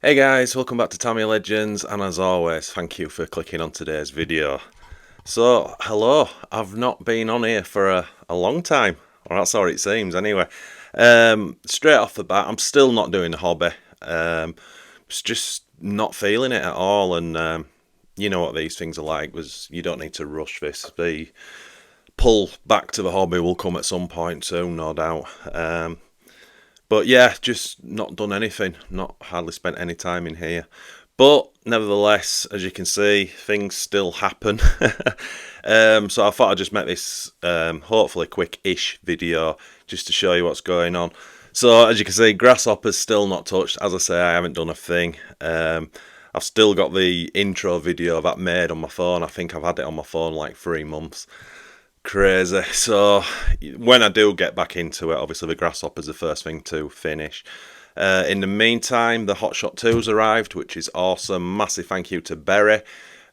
Hey guys, welcome back to TAMIYA Legends, and as always, thank you for clicking on today's video. So, hello, I've not been on here for a long time, or that's how it seems anyway. Straight off the bat, I'm still not doing the hobby. It's just not feeling it at all, and you know what these things are like, was you don't need to rush this. The pull back to the hobby will come at some point soon, no doubt. But yeah, just not done anything, not hardly spent any time in here. But nevertheless, as you can see, things still happen. So I thought I'd just make this hopefully quick-ish video just to show you what's going on. So as you can see, Grasshopper's still not touched. As I say, I haven't done a thing. I've still got the intro video that made on my phone. I think I've had it on my phone like 3 months. Crazy. So when I do get back into it, obviously the Grasshopper's the first thing to finish. In the meantime, the Hotshot 2's arrived, which is awesome. Massive thank you to Berry.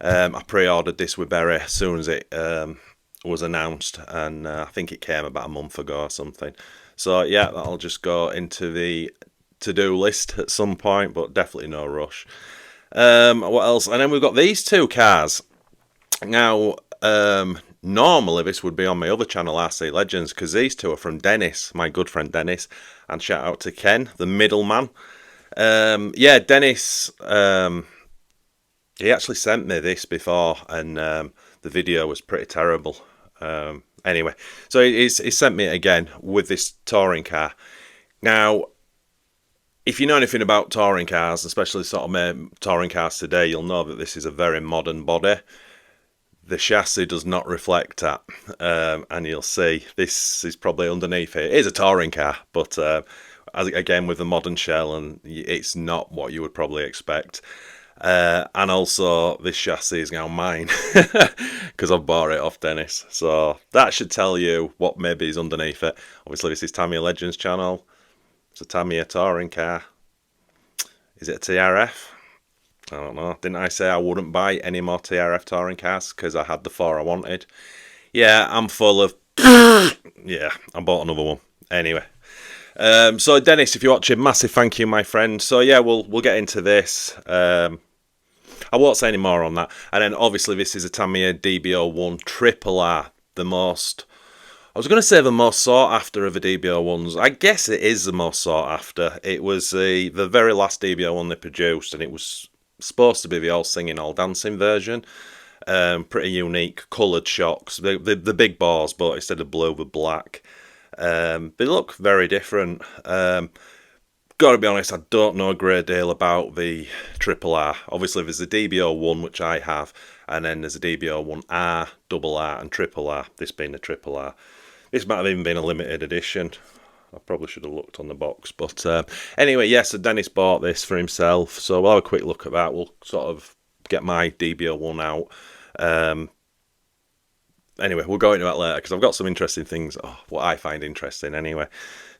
I pre-ordered this with Berry as soon as it was announced, and I think it came about a month ago or something. So yeah, that'll just go into the to-do list at some point, but definitely no rush. What else? And then we've got these two cars. Now, normally this would be on my other channel, RC Legends, because these two are from Dennis, my good friend Dennis, and shout out to Ken, the middleman. Yeah, Dennis, he actually sent me this before, and the video was pretty terrible. Anyway, so he sent me it again with this touring car. Now, if you know anything about touring cars, especially sort of touring cars today, you'll know that this is a very modern body. The chassis does not reflect that, and you'll see this is probably underneath it. It is a touring car, but again with the modern shell, and it's not what you would probably expect. And also, this chassis is now mine because I've bought it off Dennis. So that should tell you what maybe is underneath it. Obviously, this is TAMIYA Legends channel. It's a TAMIYA touring car. Is it a TRF? I don't know. Didn't I say I wouldn't buy any more TRF touring cars because I had the four I wanted? Yeah, I'm full of... Yeah, I bought another one. Anyway. So Dennis, if you're watching, massive thank you, my friend. So yeah, we'll get into this. I won't say any more on that. And then obviously this is a Tamiya DB01 Triple R, the most... I was going to say the most sought after of the DB01s. I guess it is the most sought after. It was the very last DB01 they produced, and it was supposed to be the all singing, all dancing version. Pretty unique, coloured shocks. The big bars, but instead of blue, with black. They look very different. Got to be honest, I don't know a great deal about the Triple R. Obviously, there's the DB01, which I have, and then there's a DB01R, Double R, and Triple R. This being the Triple R. This might have even been a limited edition. I probably should have looked on the box. But anyway, yes, so Dennis bought this for himself. So we'll have a quick look at that. We'll sort of get my DB01 out. Anyway, we'll go into that later because I've got some interesting things, what I find interesting anyway.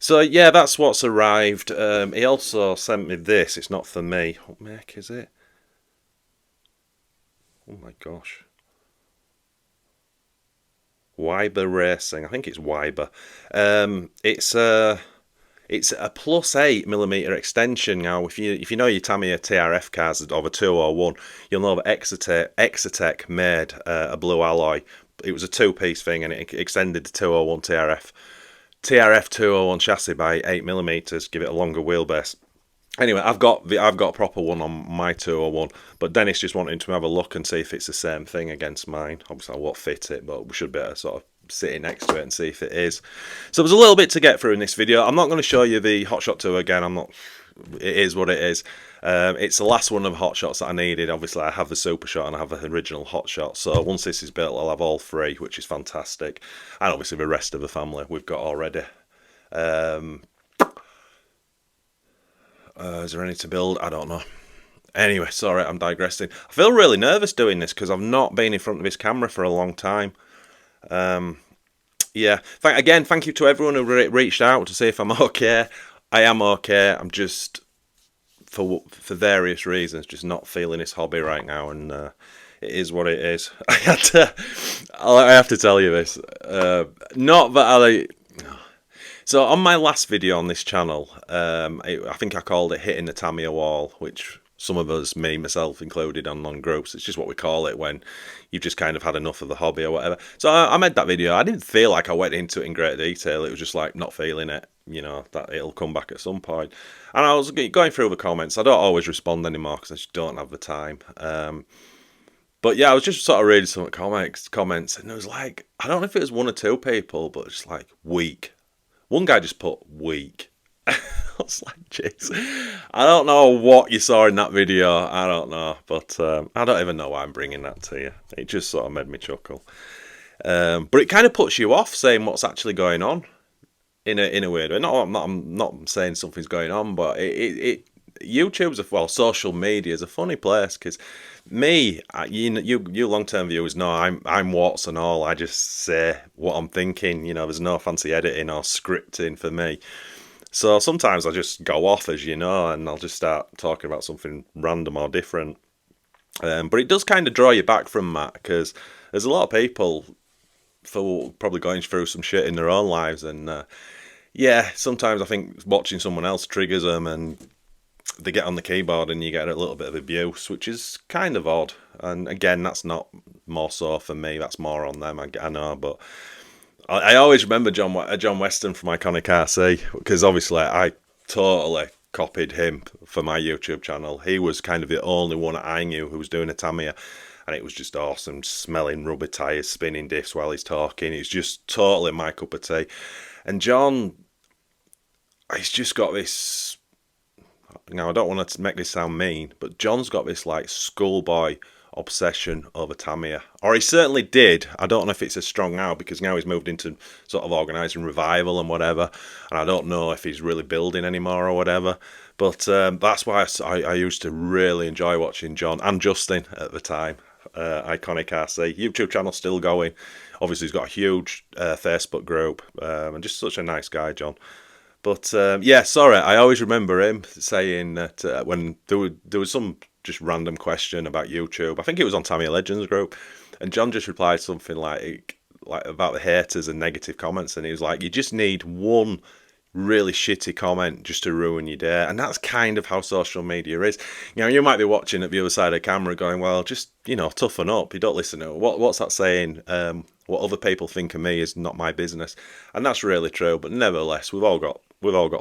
So yeah, that's what's arrived. He also sent me this. It's not for me. What make is it? Oh my gosh. Wyber Racing. I think it's Wyber. It's a +8mm extension. Now, if you know your Tamiya TRF cars of a 201, you'll know that Exotec made a blue alloy. It was a two-piece thing, and it extended the 201 TRF 201 chassis by 8mm, give it a longer wheelbase. Anyway, I've got a proper one on my 201, but Dennis just wanted to have a look and see if it's the same thing against mine. Obviously, I won't fit it, but we should be able to sort of sit it next to it and see if it is. So there's a little bit to get through in this video. I'm not going to show you the Hotshot 2 again. It is what it is. It's the last one of the Hotshots that I needed. Obviously, I have the Super Shot and I have the original Hotshot. So once this is built, I'll have all three, which is fantastic. And obviously the rest of the family we've got already. Is there any to build? I don't know. Anyway, sorry, I'm digressing. I feel really nervous doing this because I've not been in front of this camera for a long time. Yeah, again, thank you to everyone who reached out to see if I'm okay. I am okay. I'm just, for various reasons, just not feeling this hobby right now, and it is what it is. I have to tell you this. Not that So on my last video on this channel, I think I called it hitting the Tamiya wall, which some of us, me, myself included, on non-groups, it's just what we call it when you've just kind of had enough of the hobby or whatever. So I made that video. I didn't feel like I went into it in great detail. It was just like not feeling it, you know, that it'll come back at some point. And I was going through the comments. I don't always respond anymore because I just don't have the time. But yeah, I was just sort of reading some comments, and it was like, I don't know if it was one or two people, but just like, weak. One guy just put weak. I was like, jeez. I don't know what you saw in that video. I don't know. But I don't even know why I'm bringing that to you. It just sort of made me chuckle. But it kind of puts you off saying what's actually going on in a weird way. I'm not saying something's going on, but YouTube's social media is a funny place because you long-term viewers know I'm warts and all. I just say what I'm thinking. You know, there's no fancy editing or scripting for me. So sometimes I just go off, as you know, and I'll just start talking about something random or different. But it does kind of draw you back from that because there's a lot of people probably going through some shit in their own lives, and yeah, sometimes I think watching someone else triggers them, and they get on the keyboard and you get a little bit of abuse, which is kind of odd. And again, that's not more so for me, that's more on them, I know. But I always remember John Weston from Iconic RC, because obviously I totally copied him for my YouTube channel. He was kind of the only one I knew who was doing a Tamiya, and it was just awesome, smelling rubber tyres, spinning diffs while he's talking. It's just totally my cup of tea. And John, he's just got this... Now, I don't want to make this sound mean, but John's got this like schoolboy obsession over Tamiya. Or he certainly did. I don't know if it's as strong now, because now he's moved into sort of organising revival and whatever. And I don't know if he's really building anymore or whatever. But that's why I used to really enjoy watching John and Justin at the time. Iconic RC. YouTube channel still going. Obviously, he's got a huge Facebook group. And just such a nice guy, John. But yeah, sorry, I always remember him saying that when there was some just random question about YouTube. I think it was on Tamiya Legends group, and John just replied something like about the haters and negative comments, and he was like, "You just need one really shitty comment just to ruin your day." And that's kind of how social media is. You know, you might be watching at the other side of the camera going, "Well, just, you know, toughen up. You don't listen to it. What's that saying? What other people think of me is not my business." And that's really true. But nevertheless, we've all got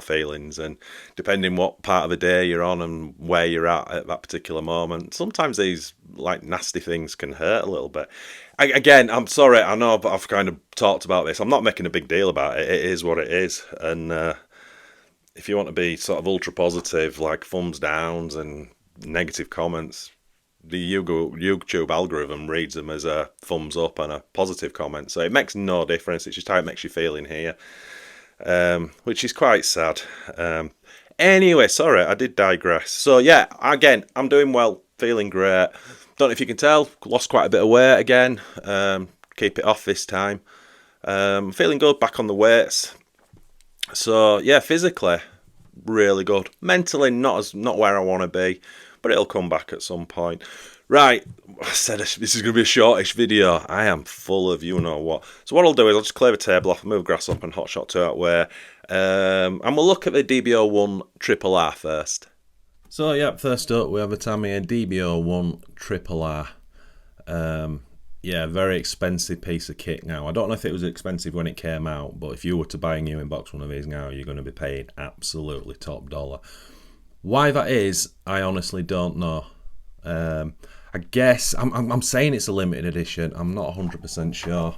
feelings, and depending what part of the day you're on and where you're at that particular moment, sometimes these like nasty things can hurt a little bit. Again, I'm sorry, I know, but I've kind of talked about this. I'm not making a big deal about it. It is what it is. And if you want to be sort of ultra positive, like thumbs downs and negative comments, the YouTube algorithm reads them as a thumbs up and a positive comment. So it makes no difference. It's just how it makes you feel in here. Which is quite sad. Anyway, sorry, I did digress. So yeah, again, I'm doing well, feeling great. Don't know if you can tell, lost quite a bit of weight again. Keep it off this time. Feeling good, back on the weights. So yeah, physically, really good. Mentally, not where I want to be, but it'll come back at some point. Right, I said this is going to be a shortish video. I am full of you know what. So what I'll do is I'll just clear the table off, move grass up and hotshot 2 out where. And we'll look at the DBO1 Triple R first. So yeah, first up we have a Tamiya DBO1 Triple R. Yeah, very expensive piece of kit now. I don't know if it was expensive when it came out, but if you were to buy a new inbox one of these now, you're going to be paying absolutely top dollar. Why that is, I honestly don't know. I guess I'm saying it's a limited edition. I'm not 100% sure,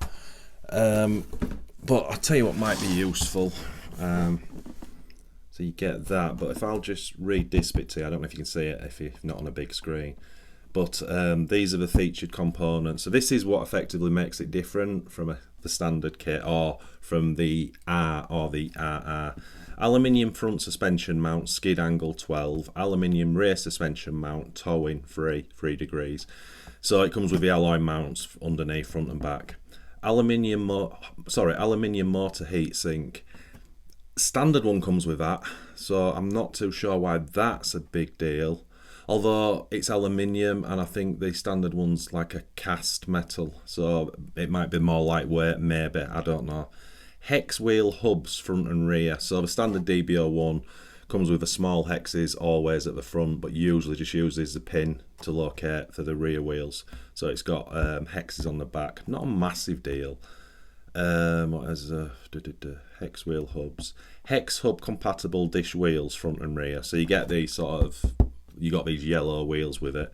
but I'll tell you what might be useful. So you get that, but if I'll just read this bit to you, I don't know if you can see it if you're not on a big screen. But these are the featured components. So this is what effectively makes it different from the standard kit or from the R or the RR. Aluminium front suspension mount, skid angle 12. Aluminium rear suspension mount, towing 3 degrees. So it comes with the alloy mounts underneath, front and back. Aluminium motor heatsink. Standard one comes with that, so I'm not too sure why that's a big deal. Although it's aluminium, and I think the standard one's like a cast metal, so it might be more lightweight, maybe, I don't know. hex wheel hubs front and rear. So the standard DB01 comes with the small hexes always at the front, but usually just uses the pin to locate for the rear wheels. So it's got hexes on the back. Not a massive deal. What is hex wheel hubs? Hex hub compatible dish wheels front and rear. So you get these you got these yellow wheels with it.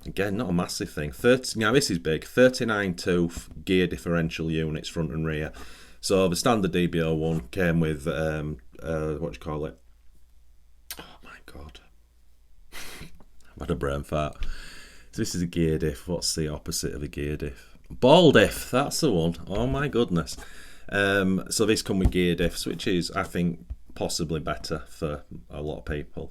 Again, not a massive thing. Now this is big. 39 tooth gear differential units front and rear. So the standard DB01 came with what do you call it? Oh my god, I've had a brain fart. So this is a gear diff. What's the opposite of a gear diff? Ball diff, that's the one. Oh my goodness. So this come with gear diffs, which is, I think, possibly better for a lot of people.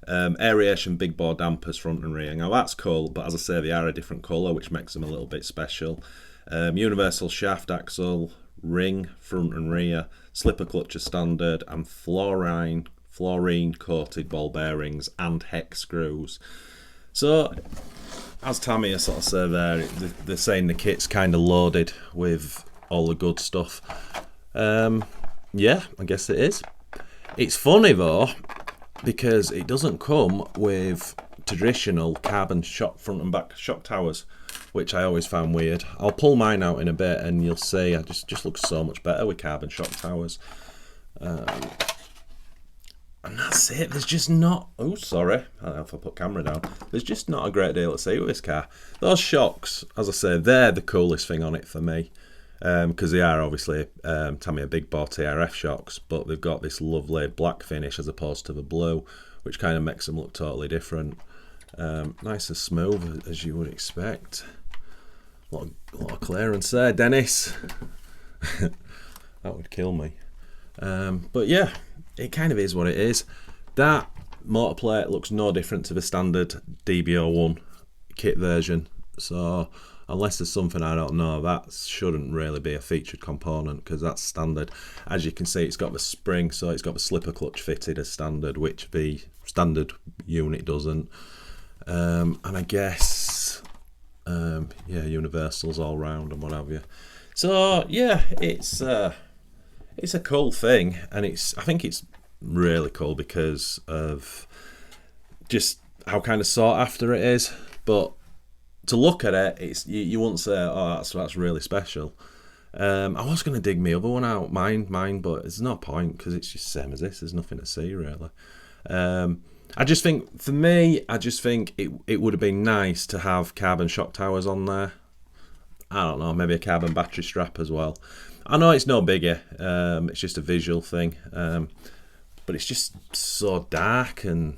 Aeration big bore dampers front and rear. Now that's cool, but as I say, they are a different colour, which makes them a little bit special. Universal shaft axle, ring front and rear, slipper clutch as standard, and fluorine coated ball bearings and hex screws. So, as Tamiya sort of say there, they're saying the kit's kind of loaded with all the good stuff. Yeah, I guess it is. It's funny though, because it doesn't come with traditional carbon front and back shock towers, which I always found weird. I'll pull mine out in a bit and you'll see it just looks so much better with carbon shock towers. And that's it. There's just not... Oh, sorry. I don't know if I put camera down. There's just not a great deal to see with this car. Those shocks, as I say, they're the coolest thing on it for me. Because they are obviously Tamiya big bore TRF shocks, but they've got this lovely black finish as opposed to the blue, which kind of makes them look totally different. Nice and smooth as you would expect. A lot of clearance there, Dennis. That would kill me. But yeah, it kind of is what it is. That motor plate looks no different to the standard DB01 kit version. So unless there's something I don't know, that shouldn't really be a featured component because that's standard. As you can see, it's got the spring, so it's got the slipper clutch fitted as standard, which the standard unit doesn't. And I guess, yeah, universals all round and what have you. So yeah, it's a cool thing, and I think it's really cool because of just how kind of sought after it is. But to look at it, you wouldn't say, oh, that's really special. I was going to dig my other one out, mine, but there's no point because it's just the same as this. There's nothing to see really. I just think, for me, it would have been nice to have carbon shock towers on there. I don't know, maybe a carbon battery strap as well. I know it's no biggie, it's just a visual thing, but it's just so dark and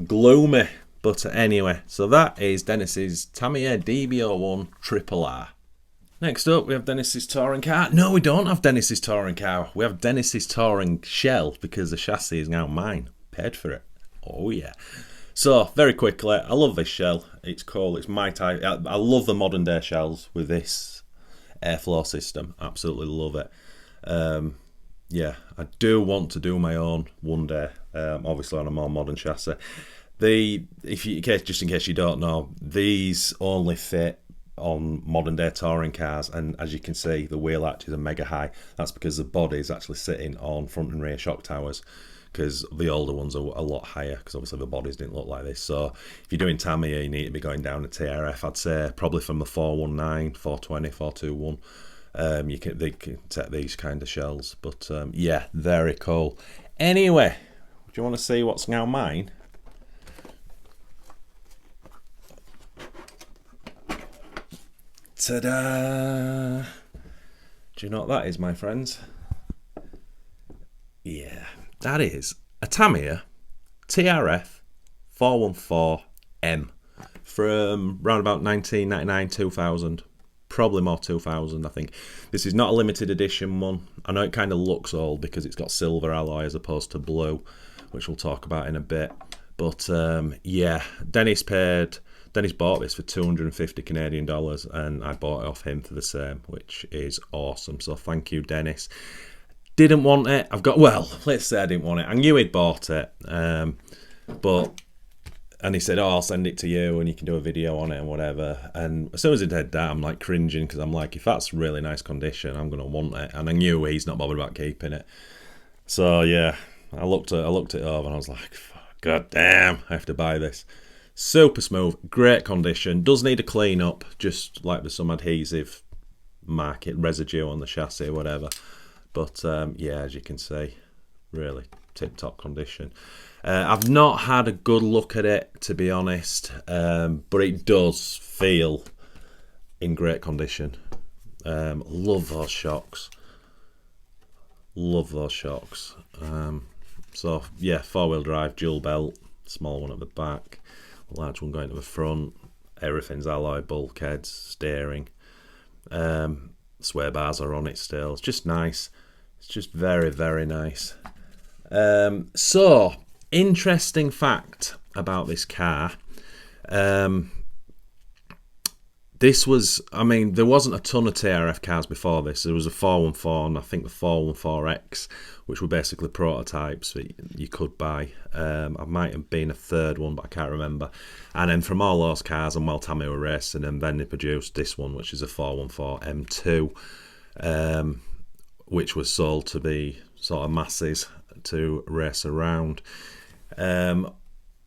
gloomy. But anyway, so that is Dennis's Tamiya DB01 Triple R. Next up, we have Dennis's touring car. No, we don't have Dennis's touring car. We have Dennis's touring shell because the chassis is now mine. Paid for it. Oh yeah. So, very quickly, I love this shell. It's cool. It's my type. I love the modern day shells with this airflow system. Absolutely love it. Yeah, I do want to do my own one day, obviously on a more modern chassis. Just in case you don't know, these only fit on modern day touring cars, and as you can see, the wheel arches are mega high. That's because the body is actually sitting on front and rear shock towers, because the older ones are a lot higher, because obviously the bodies didn't look like this. So if you're doing Tamiya, you need to be going down to TRF. I'd say probably from the 419, 420, 421. They can take these kind of shells. But yeah, very cool. Anyway, do you want to see what's now mine? Ta-da! Do you know what that is, my friends? Yeah, that is a Tamiya TRF 414M from around about 1999, 2000. Probably more 2000, I think. This is not a limited edition one. I know it kind of looks old because it's got silver alloy as opposed to blue, which we'll talk about in a bit. But yeah, Dennis bought this for 250 Canadian dollars, and I bought it off him for the same, which is awesome. So thank you, Dennis. Didn't want it. Let's say I didn't want it. I knew he'd bought it, but And he said, "Oh, I'll send it to you, and you can do a video on it and whatever." And as soon as he did that, I'm like cringing because I'm like, if that's really nice condition, I'm gonna want it. And I knew he's not bothered about keeping it. So yeah, I looked it over and I was like, God damn, I have to buy this. Super smooth, great condition. Does need a clean up, just like there's some adhesive market residue on the chassis or whatever. But yeah, as you can see, really tip-top condition. I've not had a good look at it, to be honest, but it does feel in great condition. Love those shocks. Love those shocks. So yeah, 4-wheel drive, dual belt, small one at the back, large one going to the front. Everything's alloy, bulkheads, steering. Sway bars are on it still. It's just nice. It's just very, very nice. So, interesting fact about this car. This was, I mean, there wasn't a ton of TRF cars before this. There was a 414 and I think the 414X, which were basically prototypes that you could buy. I might have been a third one, but I can't remember. And then from all those cars, and while TAMIYA were racing, and then they produced this one, which is a 414 M2, which was sold to the sort of masses to race around.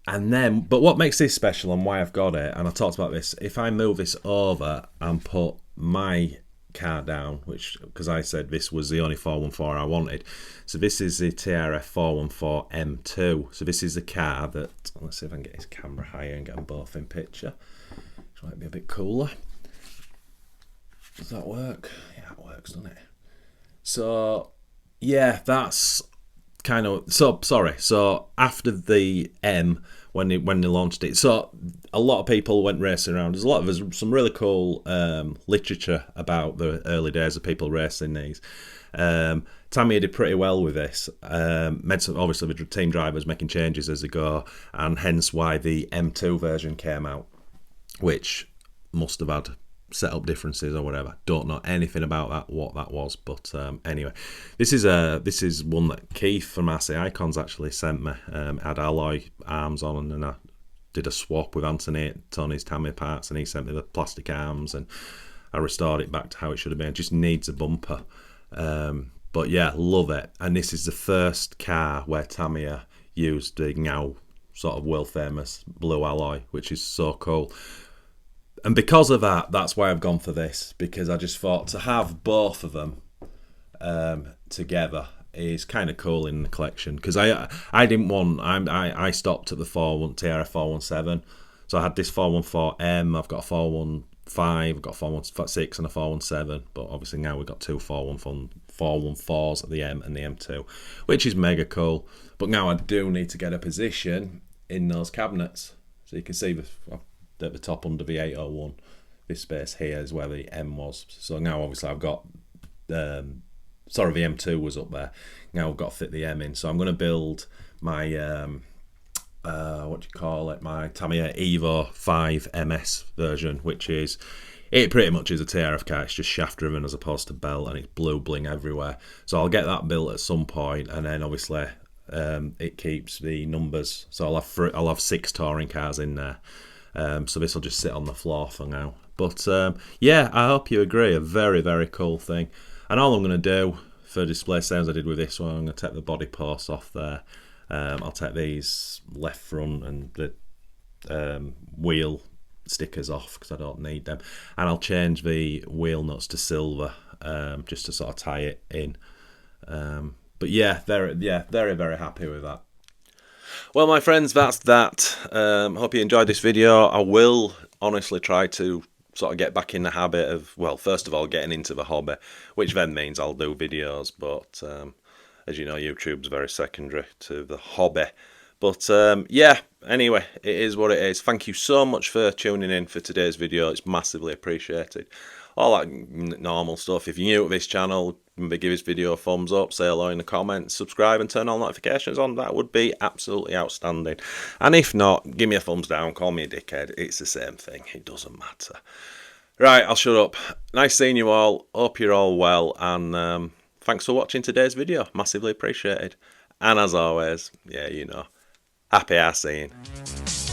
And then, but what makes this special and why I've got it, and I talked about this, if I move this over and put my car down, which, because I said this was the only 414 I wanted, so this is the TRF 414 M2, so this is the car that, let's see if I can get his camera higher and get them both in picture, which might be a bit cooler. Does that work? Yeah, it works, doesn't it? So, yeah, that's kind of, so after the M, when they launched it, so a lot of people went racing around. There's some really cool literature about the early days of people racing these. TAMIYA did pretty well with this. Obviously the team drivers making changes as they go, and hence why the M2 version came out, which must have had setup differences or whatever. Don't know anything about that, what that was, but anyway, this is one that Keith from RC Icons actually sent me. Had alloy arms on, and then I did a swap with Anthony at Tony's TAMIYA parts, and he sent me the plastic arms, and I restored it back to how it should have been. It just needs a bumper, but yeah, love it. And this is the first car where TAMIYA used the now sort of world famous blue alloy, which is so cool. And because of that, that's why I've gone for this, because I just thought to have both of them together is kind of cool in the collection. Because I didn't want, I stopped at the TRF 417, so I had this 414M, I've got a 415, I've got a 416 and a 417, but obviously now we've got two 414s at the M and the M2, which is mega cool. But now I do need to get a position in those cabinets, so you can see at the top under the 801, this space here is where the M was. So now obviously I've got, the M2 was up there. Now I've got to fit the M in. So I'm going to build my, what do you call it, my TAMIYA Evo 5 MS version, which is, it pretty much is a TRF car. It's just shaft driven as opposed to belt, and it's blue bling everywhere. So I'll get that built at some point, and then obviously it keeps the numbers. So I'll have 6 touring cars in there. So this will just sit on the floor for now. But yeah, I hope you agree. A very, very cool thing. And all I'm going to do for display sounds I did with this one, I'm going to take the body posts off there. I'll take these left front and the wheel stickers off because I don't need them. And I'll change the wheel nuts to silver just to sort of tie it in. But yeah, very, very happy with that. Well, my friends, that's that. Hope you enjoyed this video. I will honestly try to sort of get back in the habit of, well, first of all, getting into the hobby, which then means I'll do videos. But as you know, YouTube's very secondary to the hobby. But yeah, anyway, it is what it is. Thank you so much for tuning in for today's video. It's massively appreciated. All that normal stuff. If you're new to this channel, remember give this video a thumbs up, say hello in the comments, subscribe and turn all notifications on. That would be absolutely outstanding. And if not, give me a thumbs down, call me a dickhead. It's the same thing. It doesn't matter. Right, I'll shut up. Nice seeing you all. Hope you're all well. And thanks for watching today's video. Massively appreciated. And as always, yeah, you know, happy RCing.